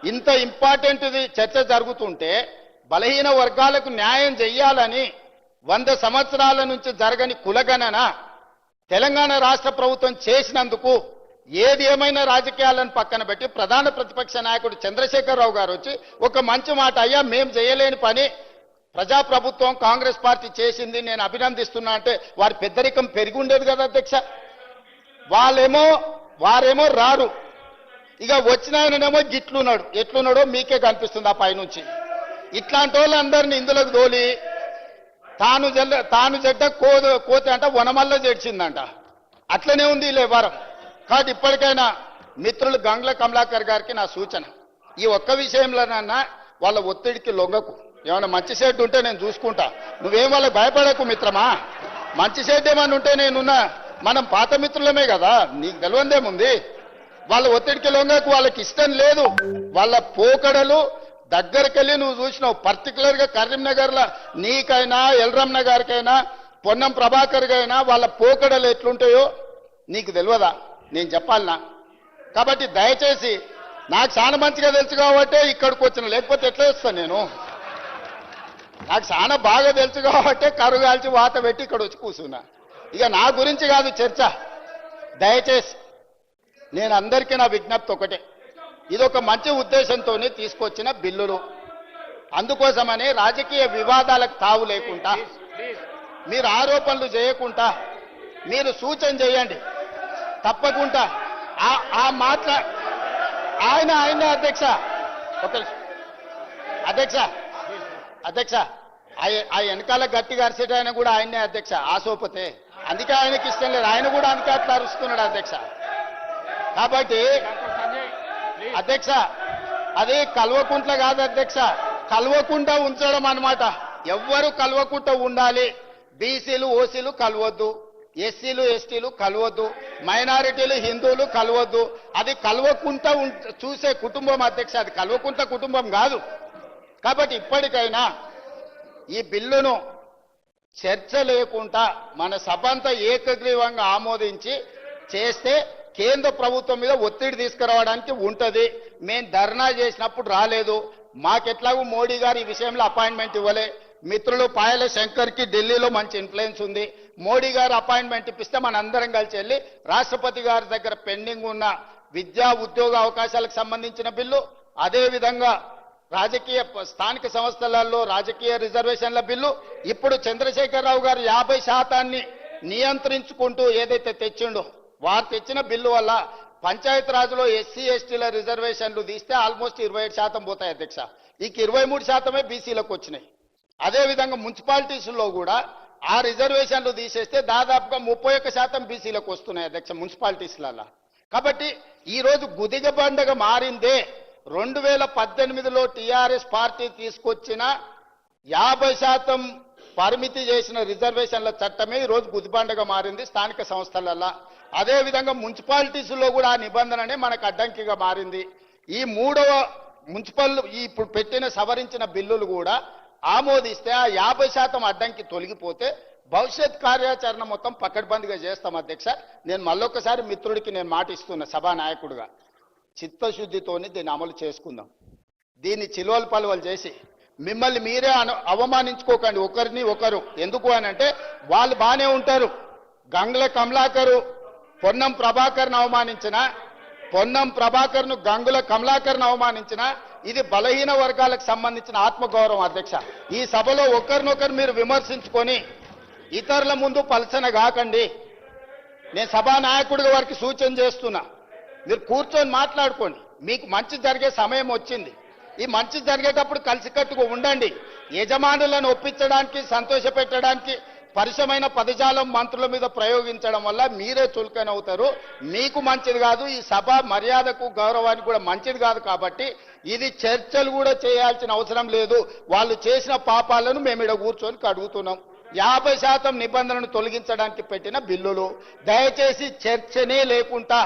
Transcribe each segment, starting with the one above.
ఇంత ఇంపార్టెంట్ది చర్చ జరుగుతుంటే బలహీన వర్గాలకు న్యాయం చేయాలని 100 సంవత్సరాల నుంచి జరగని కులగణన తెలంగాణ రాష్ట్ర ప్రభుత్వం చేసినందుకు ఏది ఏమైనా రాజకీయాలను పక్కన పెట్టి ప్రధాన ప్రతిపక్ష నాయకుడు చంద్రశేఖరరావు గారు వచ్చి ఒక మంచి మాట, అయ్యా మేము చేయలేని పని ప్రజాప్రభుత్వం కాంగ్రెస్ పార్టీ చేసింది, నేను అభినందిస్తున్నా అంటే వారి పెద్దరికం పెరిగి ఉండేది కదా అధ్యక్ష. వారేమో రారు, ఇక వచ్చిన ఆయననేమో గిట్లున్నాడు, ఎట్లున్నాడో మీకే కనిపిస్తుంది ఆ పైనుంచి. ఇట్లాంటి వాళ్ళందరినీ ఇందులోకి తోలి తాను చెడ్డ కోతి అంట వనమల్ల చేడ్చిందంట. అట్లనే ఉంది లేవారం. కాబట్టి ఇప్పటికైనా మిత్రులు గంగ్ల కమలాకర్ గారికి నా సూచన, ఈ ఒక్క విషయంలోనన్నా వాళ్ళ ఒత్తిడికి లొంగకు. ఏమైనా మంచి షెడ్ ఉంటే నేను చూసుకుంటా, నువ్వేం వాళ్ళకి భయపడకు మిత్రమా. మంచి షెడ్ ఏమన్నా ఉంటే నేనున్నా, మనం పాత మిత్రులమే కదా, నీకు తెలియందేముంది. వాళ్ళ ఒత్తిడికి లొంగకు, వాళ్ళకి ఇష్టం లేదు. వాళ్ళ పోకడలు దగ్గరకెళ్ళి నువ్వు చూసినావు. పర్టికులర్గా కరీంనగర్లో నీకైనా ఎల్రమ్న గారికైనా పొన్నం ప్రభాకర్ గైనా వాళ్ళ పోకడలు ఎట్లుంటాయో నీకు తెలియదా, నేను చెప్పాలనా? కాబట్టి దయచేసి, నాకు చాలా మంచిగా తెలుసు కాబట్టి ఇక్కడికి వచ్చిన, లేకపోతే ఎట్లా వస్తాను నేను? నాకు చాలా బాగా తెలుసు కాబట్టి కరుగాల్చి వాత పెట్టి ఇక్కడ వచ్చి కూర్చున్నా. ఇక నా గురించి కాదు చర్చ. దయచేసి నేను అందరికీ నా విజ్ఞప్తి ఒకటే, ఇదొక మంచి ఉద్దేశంతోనే తీసుకొచ్చిన బిల్లులు. అందుకోసమని రాజకీయ వివాదాలకు తావు లేకుండా, మీరు ఆరోపణలు చేయకుండా మీరు సూచన చేయండి. తప్పకుండా ఆ మాట్లా ఆయన అధ్యక్ష, ఒక అధ్యక్ష ఆ వెనకాల గట్టిగా అరిసేట ఆయన కూడా ఆయనే అధ్యక్ష, ఆసోపతే. అందుకే ఆయనకి ఇష్టం లేదు, ఆయన కూడా అందుకే అట్లా అరుస్తున్నాడు అధ్యక్ష. కాబట్టి అధ్యక్ష, అది కల్వకుంట్ల కాదు అధ్యక్ష, కల్వకుండా ఉంచడం అన్నమాట. ఎవ్వరు కల్వకుంట ఉండాలి. బీసీలు ఓసీలు కలవద్దు, ఎస్సీలు ఎస్టీలు కలవద్దు, మైనారిటీలు హిందువులు కలవద్దు. అది కల్వకుంట చూసే కుటుంబం అధ్యక్ష, అది కల్వకుంట కుటుంబం కాదు. కాబట్టి ఇప్పటికైనా ఈ బిల్లును చర్చ లేకుండా మన సభ అంతా ఏకగ్రీవంగా ఆమోదించి చేస్తే కేంద్ర ప్రభుత్వం మీద ఒత్తిడి తీసుకురావడానికి ఉంటుంది. మేము ధర్నా చేసినప్పుడు రాలేదు, మాకెట్లాగూ మోడీ గారు ఈ విషయంలో అపాయింట్మెంట్ ఇవ్వలే. మిత్రులు పాయల శంకర్కి ఢిల్లీలో మంచి ఇన్ఫ్లుయెన్స్ ఉంది. మోడీ గారు అపాయింట్మెంట్ ఇప్పిస్తే మనందరం కలిసి వెళ్ళి రాష్ట్రపతి గారి దగ్గర పెండింగ్ ఉన్న విద్యా ఉద్యోగ అవకాశాలకు సంబంధించిన బిల్లు, అదేవిధంగా రాజకీయ స్థానిక సంస్థలలో రాజకీయ రిజర్వేషన్ల బిల్లు, ఇప్పుడు చంద్రశేఖరరావు గారు 50% నియంత్రించుకుంటూ ఏదైతే తెచ్చిండో వారు తెచ్చిన బిల్లు వల్ల పంచాయతీ రాజులో ఎస్సీ ఎస్టీల రిజర్వేషన్లు తీస్తే ఆల్మోస్ట్ 27% పోతాయి అధ్యక్ష. ఇక 23% బీసీలకు వచ్చినాయి. అదేవిధంగా మున్సిపాలిటీస్లో కూడా ఆ రిజర్వేషన్లు తీసేస్తే దాదాపుగా 31% బీసీలకు వస్తున్నాయి అధ్యక్ష మున్సిపాలిటీస్లలో. కాబట్టి ఈరోజు గుదిగ బండగా మారిందే 2018లో టీఆర్ఎస్ పార్టీ తీసుకొచ్చిన 50% పరిమితి చేసిన రిజర్వేషన్ల చట్టమే ఈరోజు గుదిబండగా మారింది స్థానిక సంస్థలల్లో. అదేవిధంగా మున్సిపాలిటీస్లో కూడా ఆ నిబంధననే మనకు అడ్డంకిగా మారింది. ఈ 3వ మున్సిపల్ ఇప్పుడు పెట్టిన సవరించిన బిల్లులు కూడా ఆమోదిస్తే ఆ 50% అడ్డంకి తొలగిపోతే భవిష్యత్ కార్యాచరణ మొత్తం పకడ్బందీగా చేస్తాం అధ్యక్ష. నేను మళ్ళొకసారి మిత్రుడికి నేను మాట ఇస్తున్నా సభానాయకుడిగా, చిత్తశుద్ధితోని దీన్ని అమలు చేసుకుందాం. దీన్ని చిలువలు పలువలు చేసి మిమ్మల్ని మీరే అవమానించుకోకండి ఒకరిని ఒకరు. ఎందుకు అని అంటే వాళ్ళు బాగానే ఉంటారు. గంగ్ల కమలాకరు పొన్నం ప్రభాకర్ను అవమానించిన, పొన్నం ప్రభాకర్ను గంగుల కమలాకర్ను అవమానించిన, ఇది బలహీన వర్గాలకు సంబంధించిన ఆత్మగౌరవం అధ్యక్ష. ఈ సభలో ఒకరినొకరు మీరు విమర్శించుకొని ఇతరుల ముందు పలసన కాకండి. నేను సభానాయకుడిగా వారికి సూచన చేస్తున్నా, మీరు కూర్చొని మాట్లాడుకోండి. మీకు మంచి జరిగే సమయం వచ్చింది. ఈ మంచి జరిగేటప్పుడు కలిసికట్టుగా ఉండండి. యజమానులను ఒప్పించడానికి, సంతోషపెట్టడానికి పరిశమైన పదజాలం మంత్రుల మీద ప్రయోగించడం వల్ల మీరే చులకనవుతారు. మీకు మంచిది కాదు, ఈ సభ మర్యాదకు గౌరవానికి కూడా మంచిది కాదు. కాబట్టి ఇది చర్చలు కూడా చేయాల్సిన అవసరం లేదు. వాళ్ళు చేసిన పాపాలను మేము ఇక్కడ కూర్చొని కడుగుతున్నాం. 50% నిబంధనను తొలగించడానికి పెట్టిన బిల్లులు. దయచేసి చర్చనే లేకుండా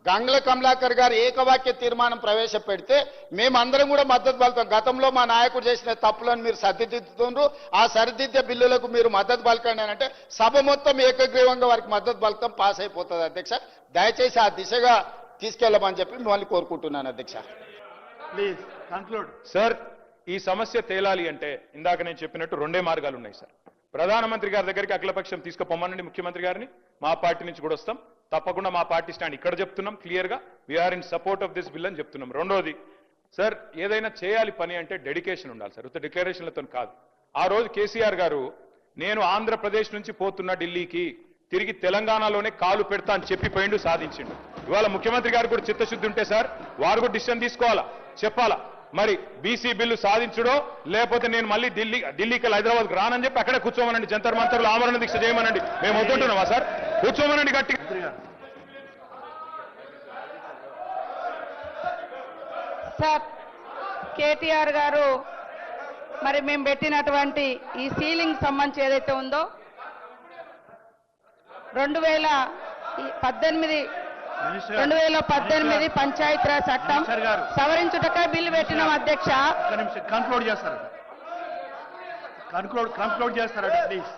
గంగ్ల కమలాకర్ గారు ఏకవాక్య తీర్మానం ప్రవేశపెడితే మేమందరం కూడా మద్దతు పలుకుతాం. గతంలో మా నాయకుడు చేసిన తప్పులను మీరు సరిదిద్దుతున్నారు, ఆ సరిదిద్దే బిల్లులకు మీరు మద్దతు పలకండి అని అంటే సభ మొత్తం ఏకగ్రీవంగా వారికి మద్దతు పలకం పాస్ అయిపోతుంది అధ్యక్ష. దయచేసి ఆ దిశగా తీసుకెళ్లమని చెప్పి మిమ్మల్ని కోరుకుంటున్నాను అధ్యక్ష. Please conclude. సార్ ఈ సమస్య తేలాలి అంటే ఇందాక నేను చెప్పినట్టు రెండే మార్గాలు ఉన్నాయి సార్. ప్రధానమంత్రి గారి దగ్గరికి అఖిలపక్షం తీసుకుపోమనండి ముఖ్యమంత్రి గారిని, మా పార్టీ నుంచి కూడా వస్తాం. తప్పకుండా మా పార్టీ స్టాండ్ ఇక్కడ చెప్తున్నాం క్లియర్ గా, we are in support of this bill అని చెప్తున్నాం. రెండోది సార్, ఏదైనా చేయాలి పని అంటే డెడికేషన్ ఉండాలి సార్, ఉత్త డిక్లరేషన్లతో కాదు. ఆ రోజు కేసీఆర్ గారు నేను ఆంధ్రప్రదేశ్ నుంచి పోతున్న ఢిల్లీకి తిరిగి తెలంగాణలోనే కాలు పెడతా అని చెప్పి పోయిండు, సాధించిండు. ఇవాళ ముఖ్యమంత్రి గారు కూడా చిత్తశుద్ధి ఉంటే సార్ వారు కూడా డిసిషన్ తీసుకోవాలా, చెప్పాలా. మరి బీసీ బిల్లు సాధించడో లేకపోతే నేను మళ్ళీ ఢిల్లీకి హైదరాబాద్కి రానని చెప్పి అక్కడే కూర్చోమనండి, జంతర్ మంతర్లు ఆమరణ దీక్ష చేయమనండి. మేము వద్దుంటున్నామా సార్? కూర్చోమనండి గట్టిగా. సార్ కేటీఆర్ గారు మరి మేము పెట్టినటువంటి ఈ సీలింగ్ సంబంధించి ఏదైతే ఉందో 2018 పంచాయతీరాజ్ చట్టం సవరించుటకై బిల్లు పెట్టినాం అధ్యక్ష. కన్క్లూడ్ చేస్తారు, కన్క్లూడ్ చేస్తారా ప్లీజ్.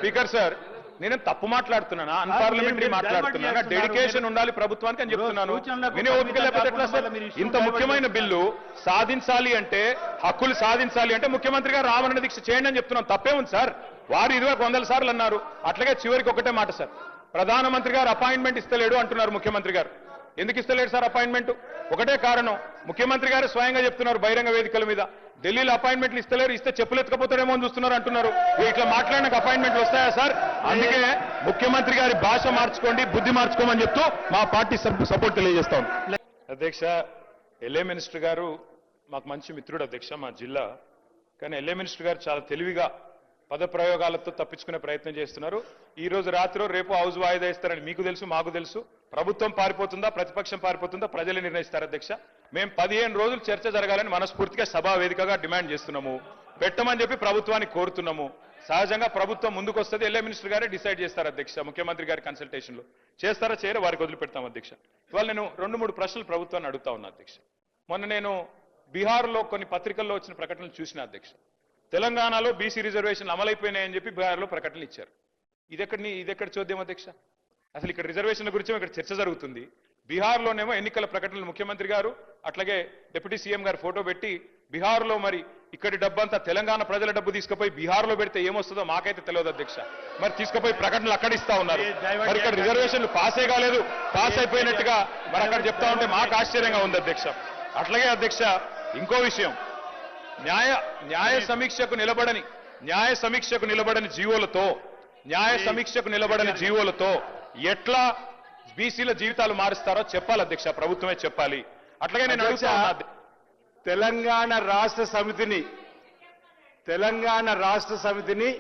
స్పీకర్ సార్ నేను తప్పు మాట్లాడుతున్నానా, అన్పార్లమెంటరీ మాట్లాడుతున్నానా? డెడికేషన్ ఉండాలి ప్రభుత్వానికి అని చెప్తున్నాను. వినే ఓపిక లేకపోతే ఎట్లా సార్? ఇంత ముఖ్యమైన బిల్లు సాధించాలి అంటే, హక్కులు సాధించాలి అంటే ముఖ్యమంత్రి గారు ఆమరణ దీక్ష చేయండి అని చెప్తున్నాం. తప్పే ఉంది సార్? వారు 20 సార్లు అన్నారు. అట్లాగే చివరికి ఒకటే మాట సార్, ప్రధానమంత్రి గారు అపాయింట్మెంట్ ఇస్తలేడు అంటున్నారు ముఖ్యమంత్రి గారు. ఎందుకు ఇస్తలేడు సార్ అపాయింట్మెంట్? ఒకటే కారణం, ముఖ్యమంత్రి గారు స్వయంగా చెప్తున్నారు బహిరంగ వేదికల మీద, ఢిల్లీలో అపాయింట్మెంట్లు ఇస్తలేరు, ఇస్తే చెప్పులు ఎత్తుకపోతారేమో అని చూస్తున్నారు అంటున్నారు. ఇట్లా మాట్లాడినాక అపాయింట్మెంట్లు వస్తాయా సార్? అందుకే ముఖ్యమంత్రి గారి భాష మార్చుకోండి, బుద్ధి మార్చుకోమని చెప్తూ మా పార్టీ సపోర్ట్ తెలియజేస్తాం. అధ్యక్ష, ఎల్ఏ మినిస్టర్ గారు మాకు మంచి మిత్రుడు అధ్యక్ష, మా జిల్లా. కానీ ఎల్ఏ మినిస్టర్ గారు చాలా తెలివిగా పదప్రయోగాలతో తప్పించుకునే ప్రయత్నం చేస్తున్నారు. ఈ రోజు రాత్రి రేపు హౌస్ వాయిదా ఇస్తారని మీకు తెలుసు, మాకు తెలుసు. ప్రభుత్వం పారిపోతుందా, ప్రతిపక్షం పారిపోతుందా ప్రజలే నిర్ణయిస్తారు అధ్యక్ష. మేము 15 రోజులు చర్చ జరగాలని మనస్ఫూర్తిగా సభా వేదికగా డిమాండ్ చేస్తున్నాము. పెట్టమని చెప్పి ప్రభుత్వాన్ని కోరుతున్నాము. సహజంగా ప్రభుత్వం ముందుకు వస్తుంది, ఎల్ఏ మినిస్టర్ గారే డిసైడ్ చేస్తారు అధ్యక్ష. ముఖ్యమంత్రి గారి కన్సల్టేషన్ లో చేస్తారా చేయరా వారికి వదిలిపెడతాం అధ్యక్ష. ఇవాళ నేను 2-3 ప్రశ్నలు ప్రభుత్వాన్ని అడుగుతా ఉన్నా అధ్యక్ష. మొన్న నేను బీహార్లో కొన్ని పత్రికల్లో వచ్చిన ప్రకటనలు చూసిన అధ్యక్ష. తెలంగాణలో బీసీ రిజర్వేషన్లు అమలైపోయినాయని చెప్పి బీహార్లో ప్రకటనలు ఇచ్చారు. ఇదెక్కడ చూద్దాం అధ్యక్ష? అసలు ఇక్కడ రిజర్వేషన్ల గురించి ఇక్కడ చర్చ జరుగుతుంది. బీహార్లోనేమో ఎన్నికల ప్రకటనలు ముఖ్యమంత్రి గారు అట్లాగే డిప్యూటీ సీఎం గారు ఫోటో పెట్టి బీహార్లో మరి ఇక్కడి డబ్బంతా తెలంగాణ ప్రజల డబ్బు తీసుకుపోయి బీహార్లో పెడితే ఏమొస్తుందో మాకైతే తెలియదు అధ్యక్ష. మరి తీసుకుపోయి ప్రకటనలు అక్కడ ఇస్తా ఉన్నారు. మరి ఇక్కడ రిజర్వేషన్లు పాసే కాలేదు, పాస్ అయిపోయినట్టుగా మరి అక్కడ చెప్తా ఉంటే మాకు ఆశ్చర్యంగా ఉంది అధ్యక్ష. అట్లాగే అధ్యక్ష ఇంకో విషయం, న్యాయ సమీక్షకు నిలబడని జీవోలతో ఎట్లా బీసీల జీవితాలు మారుస్తారో చెప్పాలి అధ్యక్ష, ప్రభుత్వమే చెప్పాలి. అట్లాగే నేను అడుగుతా తెలంగాణ రాష్ట్ర సమితిని